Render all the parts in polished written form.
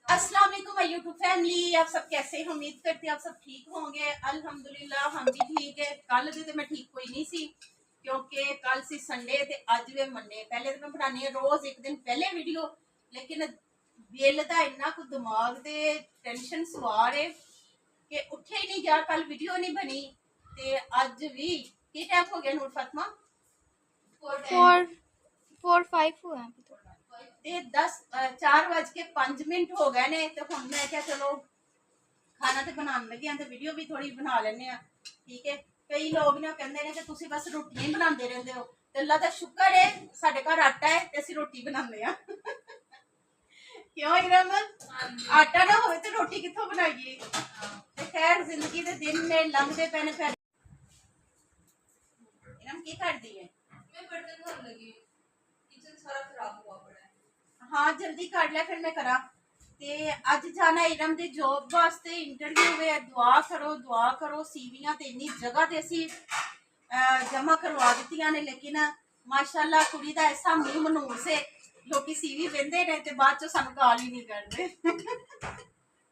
अस्सलाम वालेकुम my YouTube family. आप सब कैसे हैं? उम्मीद करती हूँ आप सब ठीक होंगे। अल्हम्दुलिल्लाह हम भी ठीक है। कल दे ते मैं ठीक कोई नहीं सी क्योंकि कल सी संडे ते अज वे मंडे। पहले तो मैं बनानी है रोज एक दिन पहले वीडियो, लेकिन दिल दा इन्ना कुछ दिमाग दे टेंशन सवार है कि उठे ही नहीं गया। कल वीडियो नहीं बनी ते अज भी की टाइम हो गया नूर फातिमा? 4 5 हुआ है अभी तो। ते 4:05 हो गए ने ते हुण मैं क्या चलो खाना तो बनाने लगे हैं ते वीडियो भी थोड़ी बना लेने आ। ठीक है, कई लोग ना कहंदे ने कि तुसी बस रोटियां ही बनांदे रहंदे हो ते अल्लाह दा शुक्र है साडे घर आटा है ते असीं रोटी बनांदे आ। क्यों इरम? आटा ना होवे ते रोटी कित्थों बनाईए? ते खैर जिंदगी दे दिन ने लंघदे पे ने। फिर इरम की करदी है? मैं बर्तन धोने लगी हूं। किचन सारा खराब हुआ पड़ा है। हाँ जल्दी कर ले फिर मैं करा। ते अज जाना इरम दे जॉब वास्ते इंटरव्यू है। दुआ करो सीवियां ते इन्नी जगह ते असी जमा करवा दित्तियां ने, लेकिन माशाल्लाह कुड़ी दा ऐसा मुंह मनूस है, लोकी सीवी वेंदे ने ते बाद चो सानू गाल ही नहीं करदे।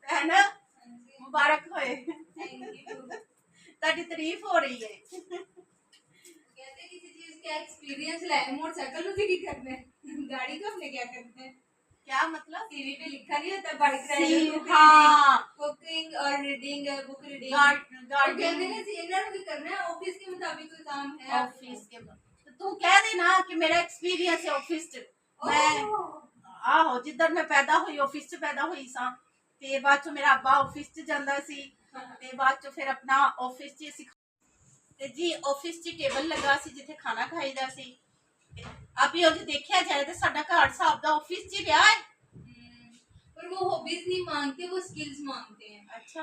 है ना? मुबारक होए, ताड़ी तारीफ हो रही है। कहते किसी चीज का एक्सपीरियंस लाए। मोटरसाइकिल में भी करते हैं, गाड़ी का अपने क्या करते हैं? क्या मतलब? सीवी पे लिखा नहीं होता बाइक हाँ कुकिंग और रीडिंग बुक रीडिंग। गार्डनिंग इन्होंने भी करना है, ऑफिस के मुताबिक कोई काम है। ऑफिस के तो तू कह देना कि मेरा एक्सपीरियंस है ऑफिस च। मैं आहो जिधर मैं पैदा हुई ऑफिस च पैदा हुई सा ते बाद चो मेरा अब्बा ऑफिस च जांदा सी ते बाद चो फिर अपना ऑफिस च सी ते जी ऑफिस च टेबल लगा सी जिथे खाना खाईदा सी। अभी जो देखा जाए तो साडा घर साहब दा ऑफिस च रहा है। पर वो हॉबीज नहीं मांगते, वो स्किल्स मांगते हैं। अच्छा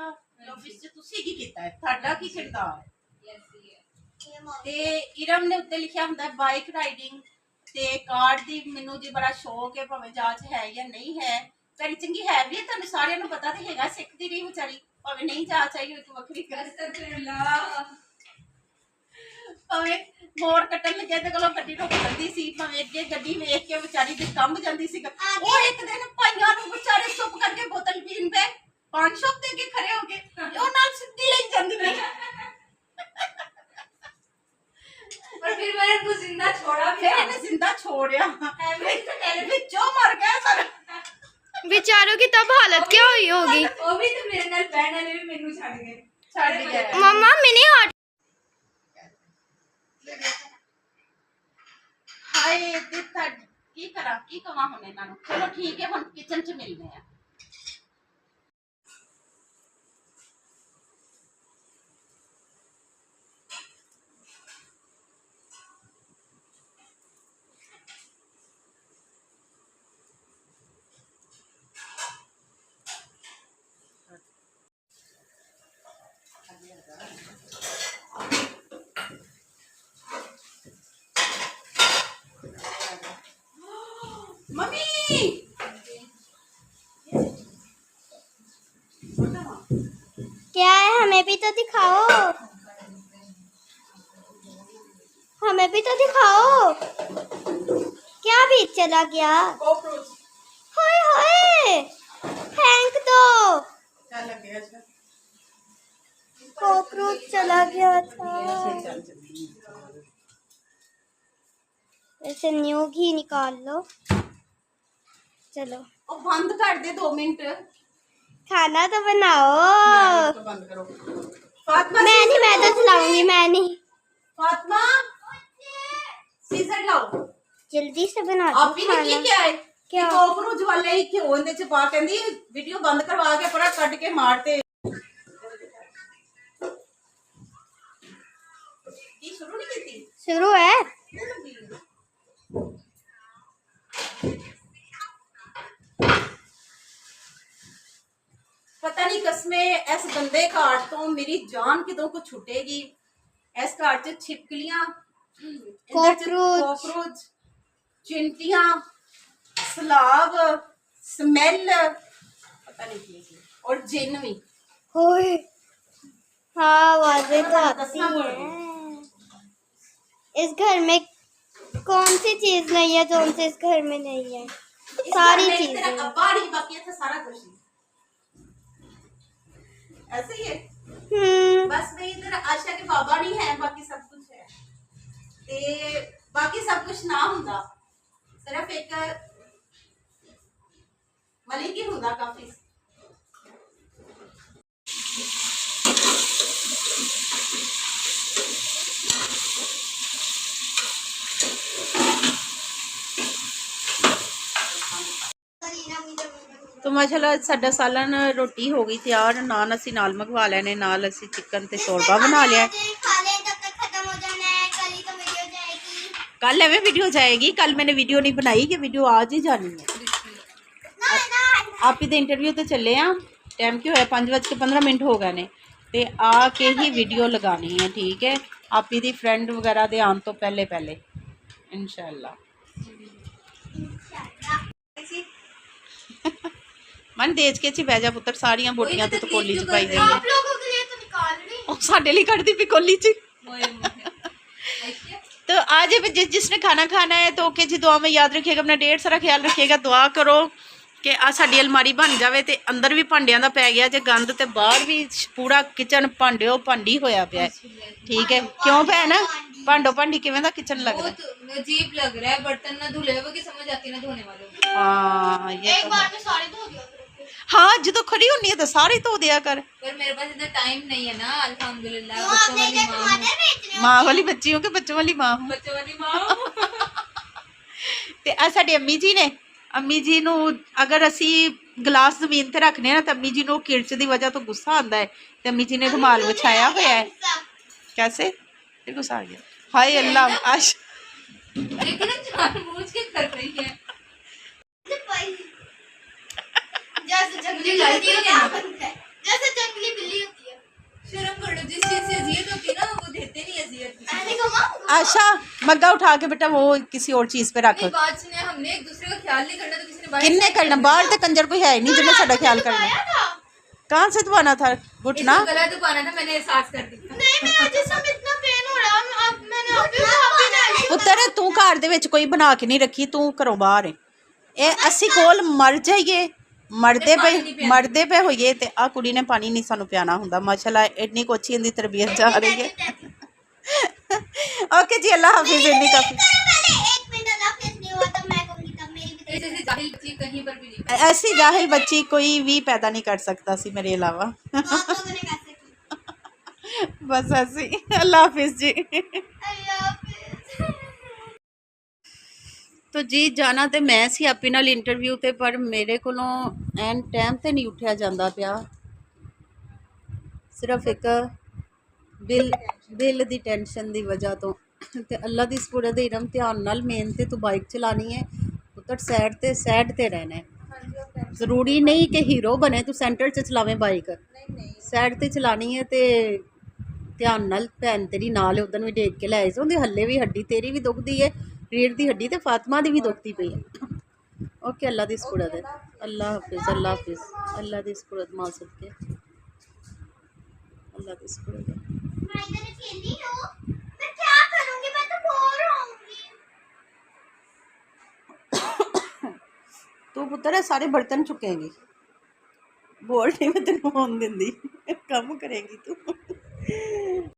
ऑफिस च तुसी की कीता है? ਤੁਹਾਡਾ ਕੀ ਕਿਰਦਾਰ ਹੈ? ਤੇ ਇਰਮ ਨੇ ਉੱਤੇ ਲਿਖਿਆ ਹੁੰਦਾ ਬਾਈਕ ਰਾਈਡਿੰਗ ਤੇ ਕਾਰ ਦੀ ਮੈਨੂੰ ਜੀ ਬੜਾ ਸ਼ੌਕ ਹੈ, ਭਾਵੇਂ ਜਾਂਚ ਹੈ ਜਾਂ ਨਹੀਂ ਹੈ। ਪਰ ਚੰਗੀ ਹੈ ਵੀ ਤੁਹਾਨੂੰ ਸਾਰਿਆਂ ਨੂੰ ਪਤਾ ਤੇ ਹੈਗਾ, ਸਿੱਖਦੀ ਰਹੀ ਵਿਚਾਰੀ, ਭਾਵੇਂ ਨਹੀਂ ਜਾਂਚ ਆਈ ਇੱਕ ਵੱਖਰੀ ਗੱਲ। ਭਾਵੇਂ ਮੋੜ ਕੱਟਣ ਲੱਗੇ ਤੇ ਕੋਲੋਂ ਗੱਡੀ ਰੁਕ ਜਾਂਦੀ ਸੀ, ਭਾਵੇਂ ਅੱਗੇ ਗੱਡੀ ਵੇਖ ਕੇ ਵਿਚਾਰੀ ਦੀ ਕੰਬ ਜਾਂਦੀ ਸੀ। ਉਹ ਇੱਕ ਦਿਨ ਭਾਈਆਂ ਨੂੰ ਵਿਚਾਰੇ ਚੁੱਪ ਕਰਕੇ ਬੋਤਲ ਪੀਣ ਪਏ, ਪਾਨ ਸ਼ਾਪ ਤੇ ਅੱਗੇ ਖੜੇ ਹੋ ਕੇ ਉਹ ਨਾਲ ਸਿੱਧੀ ਲਈ ਜਾਂਦੀ ਨਹੀਂ। पर फिर मैंने उनको जिंदा छोड़ा भी। फिर इन्हें जिंदा छोड़या, विचों मर गया सारा। बेचारों की तब हालत क्या हुई होगी? वो भी तो मेरे नाल बहन वाले भी मेनू छड़ गए। मम्मा मिनी हॉट हाय दिता की करा की कवा हुन इन्हां नूं। चलो ठीक है हुन किचन च मिलने आ। मम्मी क्या है? हमें भी तो दिखाओ, हमें भी तो दिखाओ। क्या बीच चला गया? कॉकरोच हाय हाय फेंक दो। क्या लग गया इसका? कॉकरोच चला गया था। ऐसे न्यू घी निकाल लो। चलो ओ बंद कर दे 2 मिनट। खाना तो बनाओ। इसको बंद करो। फातिमा मैं नहीं, मैं तो चलाऊंगी। मैं नहीं, फातिमा सीजर लाओ जल्दी से बना दो आप ही ने की क्या है? क्या? कॉकरोच वाले ही क्यों ਉਹਦੇ ਚ ਪਾ ਕਹਿੰਦੀ ਵੀਡੀਓ ਬੰਦ ਕਰਵਾ ਕੇ ਪਰਾ ਕੱਢ ਕੇ ਮਾਰਤੇ। ਕੀ ਸ਼ੁਰੂ ਨਹੀਂ ਕੀਤੀ? शुरू है। पता नहीं कसमें इस गंदे कार्ड तो मेरी जान कितों को छुटेगी। इस कार्ड च छिपकलियां, कॉकरोच, चिंटियां, सलाब, स्मेल, पता नहीं की और जिन भी। होए हाँ आवाजें तो आती हैं। इस घर में कौन सी चीज नहीं है जो उनसे इस घर में नहीं है? सारी चीजें। अब्बा नहीं बाकी था सारा कुछ। ऐसे ही है। हम्म बस मैं इधर आशा के बाबा नहीं है, बाकी सब कुछ है ते बाकी सब कुछ ना हुंदा, सिर्फ एक मलिक ही हुंदा काफी। तो माशाल्लाह साडा सालन रोटी हो गई तैयार, नान असी नाल मंगवा लेने, नाल असी चिकन ते शोरबा बना लिया। कल एवं वीडियो जाएगी, कल मैंने वीडियो नहीं बनाई कि वीडियो आज ही जानी है। आप ही इंटरव्यू तो चले हैं, टाइम क्यों है 5:15 हो गए ने, ते आके ही वीडियो लगानी है, ठीक है। आप ही दी फ्रेंड वगैरह दे आने तो पहले पहले इंशाल्लाह। मन देज के ची बह जा पुत्र, सारियां बोटियां तो कोली च पाई जाइए। आप लोगों के लिए तो निकाल रही साडे लिए कढ़दी पई कोली च। तो आज जिसने खाना खाना है तो ओके जी, दुआ में याद रखिएगा, अपना ढेर सारा ख्याल रखिएगा, दुआ करो कि आ साडी अलमारी बन जाए, तो अंदर भी भांडियां दा पै गया जे गंद, ते बाहर भी पूरा किचन भांडियो भांडी होया पिया है, ठीक है। क्यों भैन, भांडो भांडी किवें दा किचन लग रहा है? बहुत अजीब लग रहा है, बर्तन ना धुले हुए की समझ आती ना धोने वालों को। हाँ ये एक तो बार है। में सारे धो दिया करो। हाँ जो खड़ी होनी है तो सारी धो दिया कर। पर मेरे पास इतना टाइम नहीं है ना, अल्हम्दुलिल्लाह। बच्चों वाली माँ हूँ। माँ वाली बच्ची हूँ कि बच्चों वाली माँ हूँ? बच्चों वाली माँ हूँ। ते आ साडे अम्मी जी ने, अम्मी जी नू अगर असी गिलास जमीन ते रखने ना तो अम्मी जी नू किरच दी वजह तो गुस्सा आंदा है, ते अम्मी जी ने रुमाल विछाया होया है। कैसे फिर गुस्सा आ गया, हाय अल्लाह आश। लेकिन जानबूझ के कर रही है। जैसे जंगली बिल्ली होती है, जैसे जंगली बिल्ली होती है। शर्म करो, जिस चीज से अजियत होती है ना वो देते नहीं अजियत। आशा मग्गा उठा के बेटा वो किसी और चीज पे रख। बात सुने, हमने एक दूसरे का ख्याल नहीं करना तो किसी ने किन्ने करना? बाहर तो कंजर कोई है ही नहीं जिन्हें साडा ख्याल करना। कहाँ से दबाना था घुटना? गला दबाना था, मैंने एहसास कर दिया। नहीं मैं जिसम इतना पेन हो रहा है, अब मैंने अभी पुत्र तू घर दे विच कोई बना के नहीं रखी, तू घरों बाहर है। ए असी कोल मर जाइए, मरदे पे होइए, ते आ कुड़ी ने पानी नहीं सानू पियाना हुंदा। माशाल्लाह इतनी को अच्छी इनदी तरबियत जा रही है। ओके जी, अल्लाह हाफिज। इतनी काफी। कहीं पर भी नहीं। ऐसी जाहिल बच्ची कोई भी पैदा नहीं कर सकता सी मेरे अलावा। बस ऐसी। अल्लाह हाफिज जी। तो जी जाना तो मैं सी आपी नाल इंटरव्यू ते, पर मेरे कोलों एन टाइम ते नहीं उठा जाता पिया। सिर्फ एक बिल दी टेंशन दी वजह तो, ते अल्लाह दी सपुरद दे इरम ध्यान नाल। मेन ते तू बाइक चलानी है पुत्तर, सैड ते रहना है। जरूरी नहीं कि हीरो बने तू सेंटर च चलावें बाइक, सैड ते चलानी है। ते ध्यान नाल, भैन तेरी नाल है, उधर भी देख के लै जाओ। हल्ले भी हड्डी तेरी भी दुखदी है, रीढ़ दी हड्डी, ते फातिमा दी भी दुखती पई है। ओके अल्लाह दी सपुरद है। अल्लाह हाफिज, अल्लाह हाफिज, अल्लाह दी सपुरद मां सदके, अल्लाह दी सपुरद है। मैं इधर खेली हूँ, मैं क्या करूँगी, मैं तो बोर होऊंगी। तू पुत्तर है सारे बर्तन चुकेंगी, बोल नहीं मैं तेन होन दिंदी, कम करेगी तू।